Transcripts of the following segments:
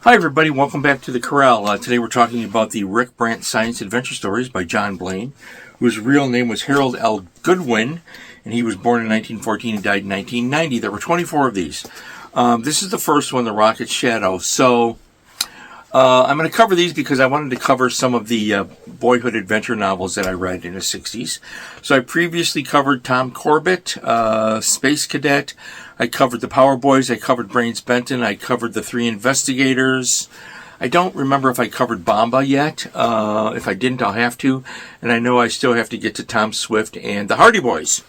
Hi everybody, welcome back to the Corral. Today we're talking about the Rick Brant Science Adventure Stories by John Blaine, whose real name was Harold L. Goodwin, and he was born in 1914 and died in 1990. There were 24 of these. This is the first one, The Rocket Shadow. So I'm going to cover these because I wanted to cover some of the boyhood adventure novels that I read in the 60s. So I previously covered Tom Corbett, Space Cadet. I covered the Power Boys. I covered Brains Benton. I covered the Three Investigators. I don't remember if I covered Bomba yet. If I didn't, I'll have to. And I know I still have to get to Tom Swift and the Hardy Boys.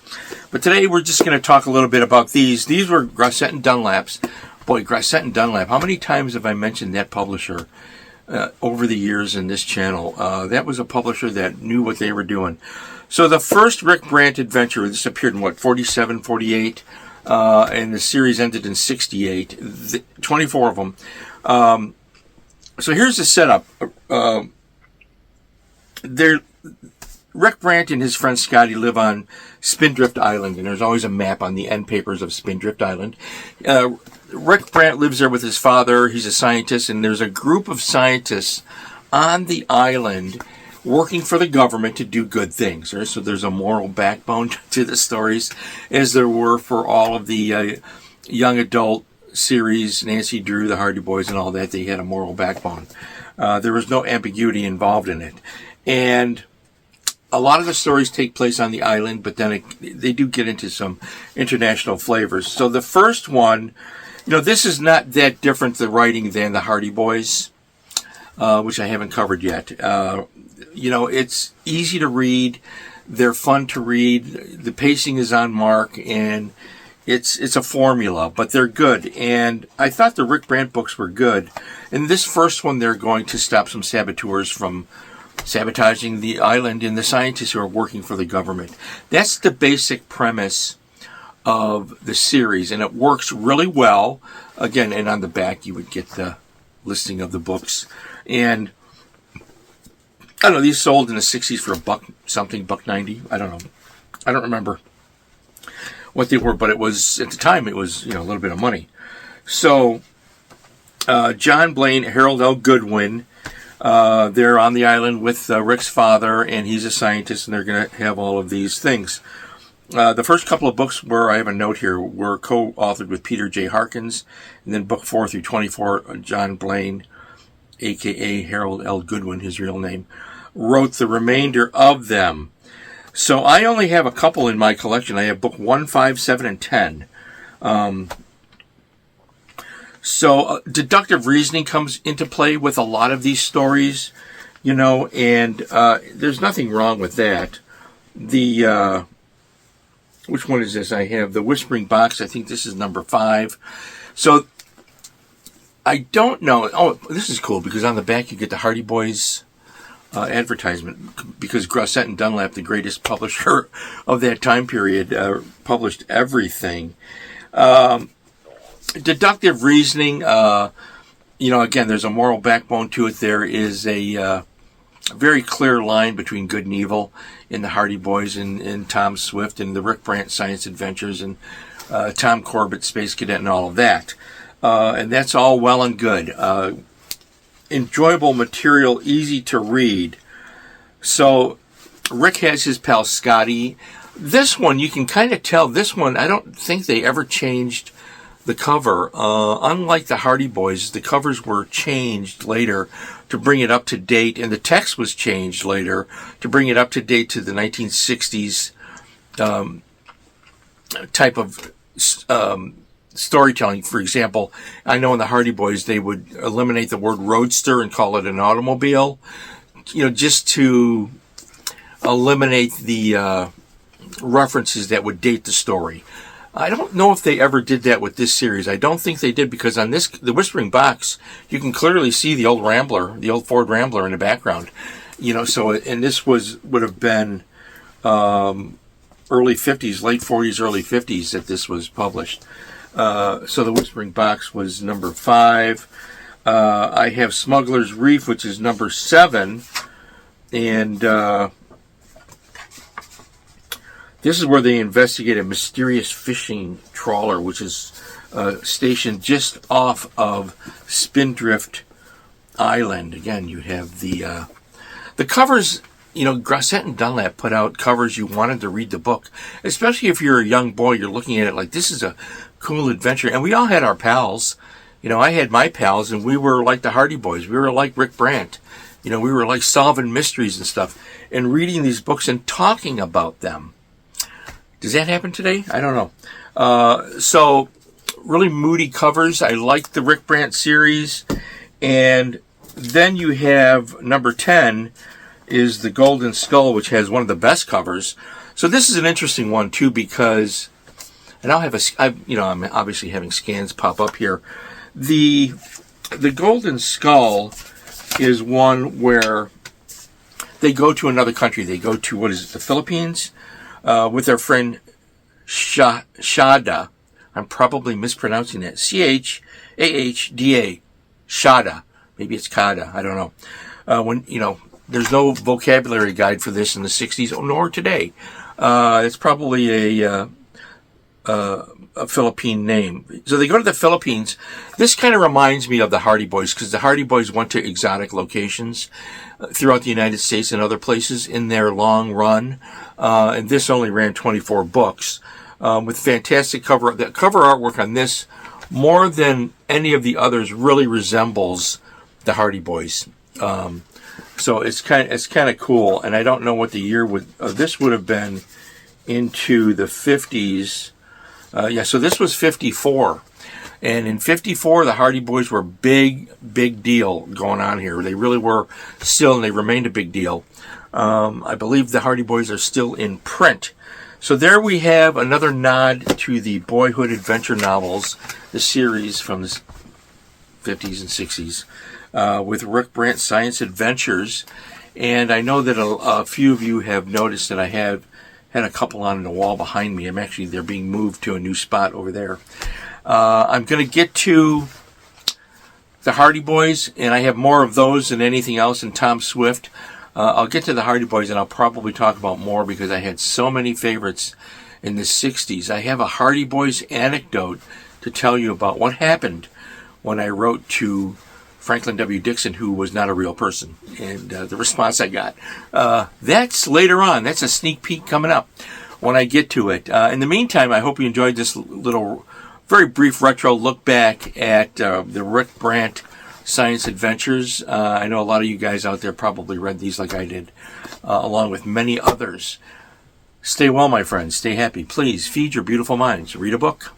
But today we're just going to talk a little bit about these. These were Grosset and Dunlap's. Boy, Grosset and Dunlap. How many times have I mentioned that publisher over the years in this channel? That was a publisher that knew what they were doing. So the first Rick Brant adventure, this appeared in, 47, 48? And the series ended in 68, 24 of them. So here's the setup. Rick Brant and his friend Scotty live on Spindrift Island, and there's always a map on the end papers of Spindrift Island. Rick Brant lives there with his father. He's a scientist, and there's a group of scientists on the island working for the government to do good things. So there's a moral backbone to the stories, as there were for all of the young adult series, Nancy Drew, the Hardy Boys, and all that. They had a moral backbone. There was no ambiguity involved in it. And a lot of the stories take place on the island, but then they do get into some international flavors. So the first one, this is not that different, the writing, than the Hardy Boys, which I haven't covered yet. It's easy to read. They're fun to read. The pacing is on mark, and it's a formula, but they're good. And I thought the Rick Brant books were good. In this first one, they're going to stop some saboteurs from sabotaging the island and the scientists who are working for the government. That's the basic premise of the series, and it works really well. Again, and on the back, you would get the listing of the books. And I don't know, these sold in the 60s for $1.90. I don't know. I don't remember what they were, but it was, at the time, it was, a little bit of money. So, John Blaine, Harold L. Goodwin, they're on the island with Rick's father, and he's a scientist, and they're going to have all of these things. The first couple of books I have a note here, were co-authored with Peter J. Harkins, and then book 4 through 24, John Blaine, a.k.a. Harold L. Goodwin, his real name, wrote the remainder of them. So I only have a couple in my collection. I have book 1, 5, 7, and 10. So deductive reasoning comes into play with a lot of these stories, and there's nothing wrong with that. Which one is this? I have the Whispering Box. I think this is number 5. So I don't know. Oh, this is cool because on the back you get the Hardy Boys advertisement, because Grosset and Dunlap, the greatest publisher of that time period, published everything. Deductive reasoning, again, there's a moral backbone to it. There is a very clear line between good and evil in the Hardy Boys and Tom Swift and the Rick Brant Science Adventures and Tom Corbett, Space Cadet, and all of that. And that's all well and good. Enjoyable material, easy to read. So Rick has his pal Scotty. This one, you can kind of tell, this one, I don't think they ever changed the cover. Unlike the Hardy Boys, the covers were changed later to bring it up to date, and the text was changed later to bring it up to date to the 1960s type of storytelling. For example, I know in the Hardy Boys they would eliminate the word roadster and call it an automobile, just to eliminate the references that would date the story. I don't know if they ever did that with this series. I don't think they did, because on the Whispering Box, you can clearly see the old Rambler, the old Ford Rambler in the background. So, and this would have been early 50s, late 40s, early 50s that this was published. So the Whispering Box was number 5. I have Smuggler's Reef, which is number 7. And This is where they investigate a mysterious fishing trawler, which is stationed just off of Spindrift Island. Again, you have the covers. You know, Grosset and Dunlap put out covers you wanted to read the book, especially if you're a young boy. You're looking at it like, this is a cool adventure. And we all had our pals. You know, I had my pals, and we were like the Hardy Boys. We were like Rick Brant. You know, we were like solving mysteries and stuff, and reading these books and talking about them. Does that happen today? I don't know. So, really moody covers. I like the Rick Brant series. And then you have number 10 is the Golden Skull, which has one of the best covers. So this is an interesting one too, because, and I'm obviously having scans pop up here. The Golden Skull is one where they go to another country. They go to, the Philippines, with their friend Shada. I'm probably mispronouncing that. Chahda. Shada. Maybe it's Kada. I don't know. There's no vocabulary guide for this in the 60s, nor today. It's probably a Philippine name. So they go to the Philippines. This kind of reminds me of the Hardy Boys, because the Hardy Boys went to exotic locations throughout the United States and other places in their long run. And this only ran 24 books, with fantastic cover. The cover artwork on this, more than any of the others, really resembles the Hardy Boys. So it's kind of cool, and I don't know what the year this would have been, into the 50s. So this was 54, and in 54 the Hardy Boys were big deal going on here. They really were still, and they remained a big deal. I believe the Hardy Boys are still in print. So there we have another nod to the boyhood adventure novels, the series from the 50s and 60s. With Rick Brant Science Adventures. And I know that a few of you have noticed that I have had a couple on the wall behind me. They're being moved to a new spot over there. I'm going to get to the Hardy Boys, and I have more of those than anything else in Tom Swift. I'll get to the Hardy Boys, and I'll probably talk about more, because I had so many favorites in the 60s. I have a Hardy Boys anecdote to tell you about what happened when I wrote to Franklin W. Dixon, who was not a real person, and the response I got. That's later on. That's a sneak peek coming up when I get to it. In the meantime, I hope you enjoyed this little, very brief retro look back at the Rick Brant Science Adventures. I know a lot of you guys out there probably read these like I did, along with many others. Stay well, my friends. Stay happy. Please feed your beautiful minds. Read a book.